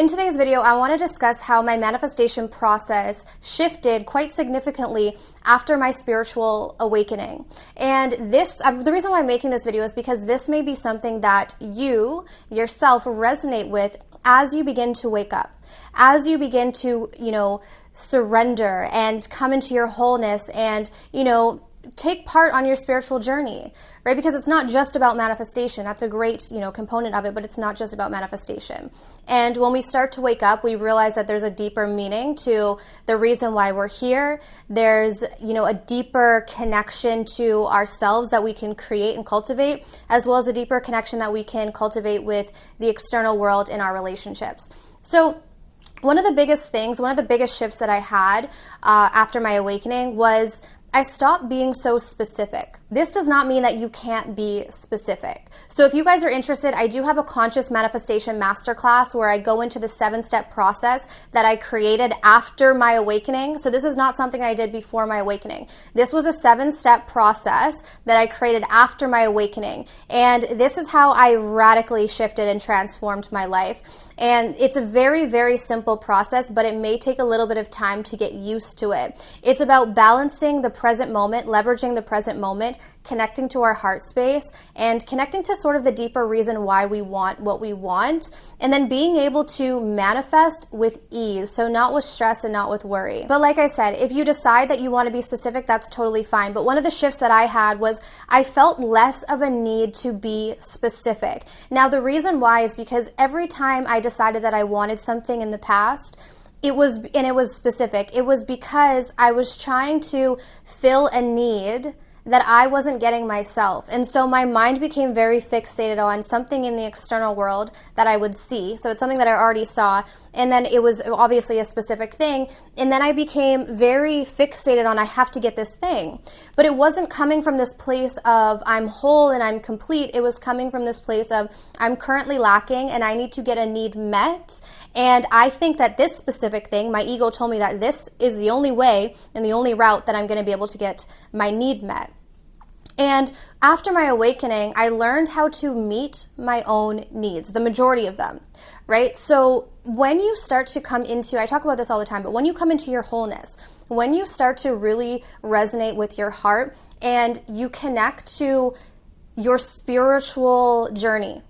In today's video, I want to discuss how my manifestation process shifted quite significantly after my spiritual awakening. And the reason why I'm making this video is because this may be something that you yourself resonate with as you begin to wake up, as you begin to, surrender and come into your wholeness and, take part on your spiritual journey, right? Because it's not just about manifestation. That's a great, component of it, but it's not just about manifestation. And when we start to wake up, we realize that there's a deeper meaning to the reason why we're here. There's, a deeper connection to ourselves that we can create and cultivate, as well as a deeper connection that we can cultivate with the external world in our relationships. So one of the biggest shifts that I had after my awakening was I stopped being so specific. This does not mean that you can't be specific. So if you guys are interested, I do have a conscious manifestation masterclass where I go into the 7-step process that I created after my awakening. So this is not something I did before my awakening. This was a 7-step process that I created after my awakening. And this is how I radically shifted and transformed my life. And it's a very, very simple process, but it may take a little bit of time to get used to it. It's about balancing the present moment, leveraging the present moment, connecting to our heart space, and connecting to sort of the deeper reason why we want what we want, and then being able to manifest with ease, so not with stress and not with worry. But like I said, if you decide that you want to be specific, that's totally fine. But one of the shifts that I had was I felt less of a need to be specific. Now, the reason why is because every time I decided that I wanted something in the past, it was specific. It was because I was trying to fill a need that I wasn't getting myself. And so my mind became very fixated on something in the external world that I would see. So it's something that I already saw. And then it was obviously a specific thing. And then I became very fixated on I have to get this thing. But it wasn't coming from this place of I'm whole and I'm complete. It was coming from this place of I'm currently lacking and I need to get a need met. And I think that this specific thing, my ego told me that this is the only way and the only route that I'm going to be able to get my need met. And after my awakening, I learned how to meet my own needs, the majority of them, right? So when you start to come into, I talk about this all the time, but when you come into your wholeness, when you start to really resonate with your heart and you connect to your spiritual journey,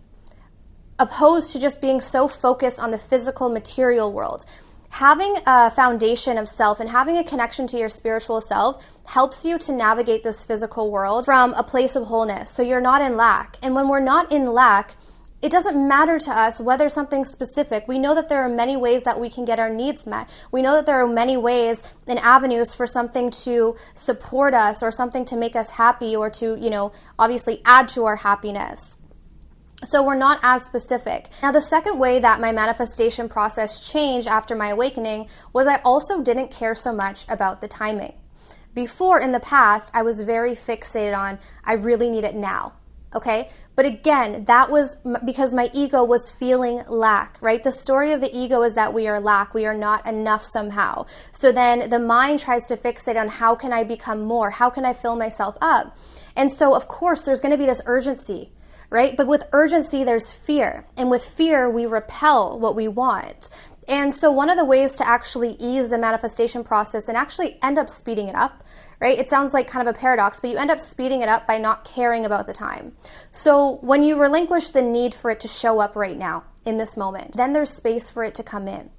opposed to just being so focused on the physical material world, having a foundation of self and having a connection to your spiritual self helps you to navigate this physical world from a place of wholeness. So you're not in lack. And when we're not in lack, it doesn't matter to us whether something's specific. We know that there are many ways that we can get our needs met. We know that there are many ways and avenues for something to support us or something to make us happy or to, obviously add to our happiness. So we're not as specific. Now, the second way that my manifestation process changed after my awakening was I also didn't care so much about the timing. Before, in the past, I was very fixated on, I really need it now, okay? But again, that was because my ego was feeling lack, right? The story of the ego is that we are lack. We are not enough somehow. So then the mind tries to fixate on how can I become more? How can I fill myself up? And so, of course, there's going to be this urgency, right? But with urgency, there's fear. And with fear, we repel what we want. And so one of the ways to actually ease the manifestation process and actually end up speeding it up, right? It sounds like kind of a paradox, but you end up speeding it up by not caring about the time. So when you relinquish the need for it to show up right now in this moment, then there's space for it to come in.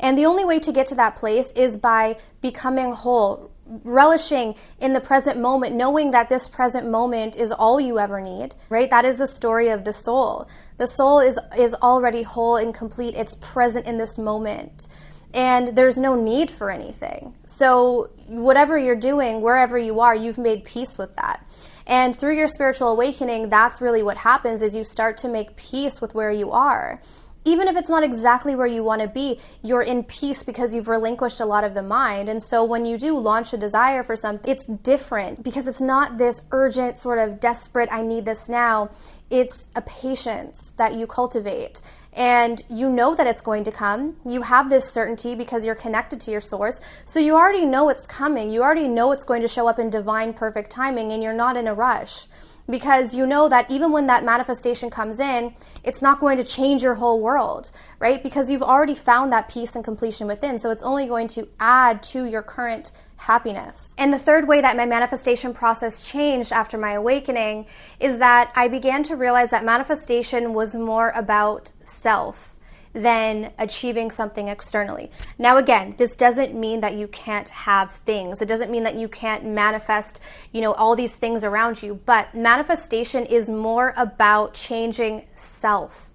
And the only way to get to that place is by becoming whole, relishing in the present moment, knowing that this present moment is all you ever need, right? That is the story of the soul. The soul is already whole and complete. It's present in this moment. And there's no need for anything. So whatever you're doing, wherever you are, you've made peace with that. And through your spiritual awakening, that's really what happens is you start to make peace with where you are. Even if it's not exactly where you want to be, you're in peace because you've relinquished a lot of the mind. And so when you do launch a desire for something, it's different because it's not this urgent, sort of desperate, I need this now. It's a patience that you cultivate. And you know that it's going to come. You have this certainty because you're connected to your source. So you already know it's coming. You already know it's going to show up in divine, perfect timing, and you're not in a rush. because you know that even when that manifestation comes in, it's not going to change your whole world, right? Because you've already found that peace and completion within. So it's only going to add to your current happiness. And the third way that my manifestation process changed after my awakening is that I began to realize that manifestation was more about self than achieving something externally. Now again, this doesn't mean that you can't have things. It doesn't mean that you can't manifest, all these things around you, but manifestation is more about changing self.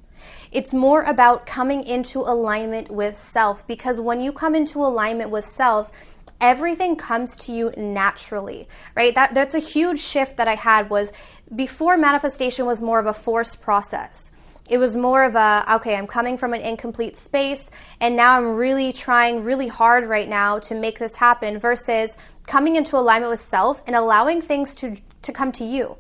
It's more about coming into alignment with self, because when you come into alignment with self, everything comes to you naturally, right? That's a huge shift that I had. Was before, manifestation was more of a forced process. It was more of okay, I'm coming from an incomplete space and now I'm really trying really hard right now to make this happen, versus coming into alignment with self and allowing things to come to you.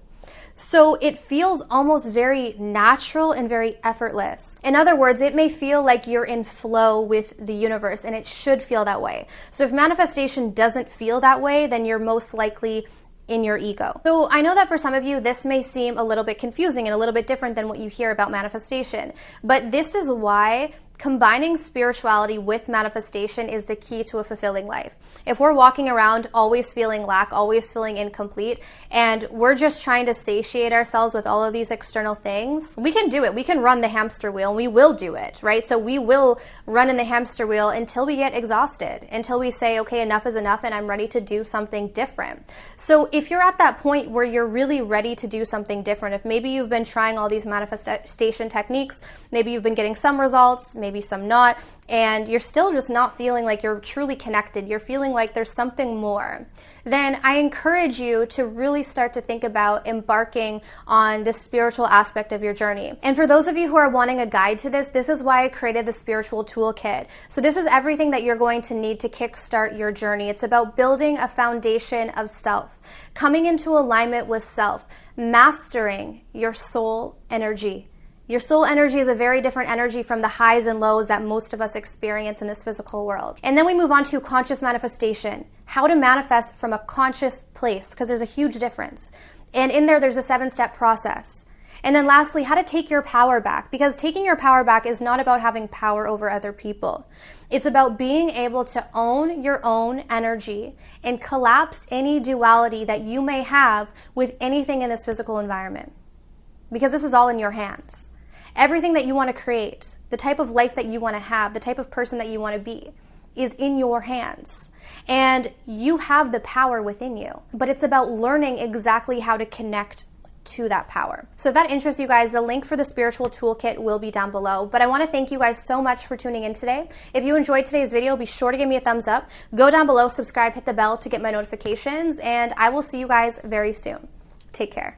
So it feels almost very natural and very effortless. In other words, it may feel like you're in flow with the universe, and it should feel that way. So if manifestation doesn't feel that way, then you're most likely in your ego. So I know that for some of you, this may seem a little bit confusing and a little bit different than what you hear about manifestation, but this is why combining spirituality with manifestation is the key to a fulfilling life. If we're walking around always feeling lack, always feeling incomplete, and we're just trying to satiate ourselves with all of these external things, we can do it. We can run the hamster wheel, and we will do it, right? So we will run in the hamster wheel until we get exhausted, until we say, okay, enough is enough and I'm ready to do something different. So if you're at that point where you're really ready to do something different, if maybe you've been trying all these manifestation techniques, maybe you've been getting some results, maybe some not, and you're still just not feeling like you're truly connected, you're feeling like there's something more, then I encourage you to really start to think about embarking on this spiritual aspect of your journey. And for those of you who are wanting a guide to this is why I created the spiritual toolkit. So this is everything that you're going to need to kickstart your journey. It's about building a foundation of self, coming into alignment with self, mastering your soul energy. Your soul energy is a very different energy from the highs and lows that most of us experience in this physical world. And then we move on to conscious manifestation, how to manifest from a conscious place, because there's a huge difference. And in there's a 7-step process. And then lastly, how to take your power back, because taking your power back is not about having power over other people. It's about being able to own your own energy and collapse any duality that you may have with anything in this physical environment, because this is all in your hands. Everything that you want to create, the type of life that you want to have, the type of person that you want to be, is in your hands. And you have the power within you. But it's about learning exactly how to connect to that power. So if that interests you guys, the link for the spiritual toolkit will be down below. But I want to thank you guys so much for tuning in today. If you enjoyed today's video, be sure to give me a thumbs up. Go down below, subscribe, hit the bell to get my notifications, and I will see you guys very soon. Take care.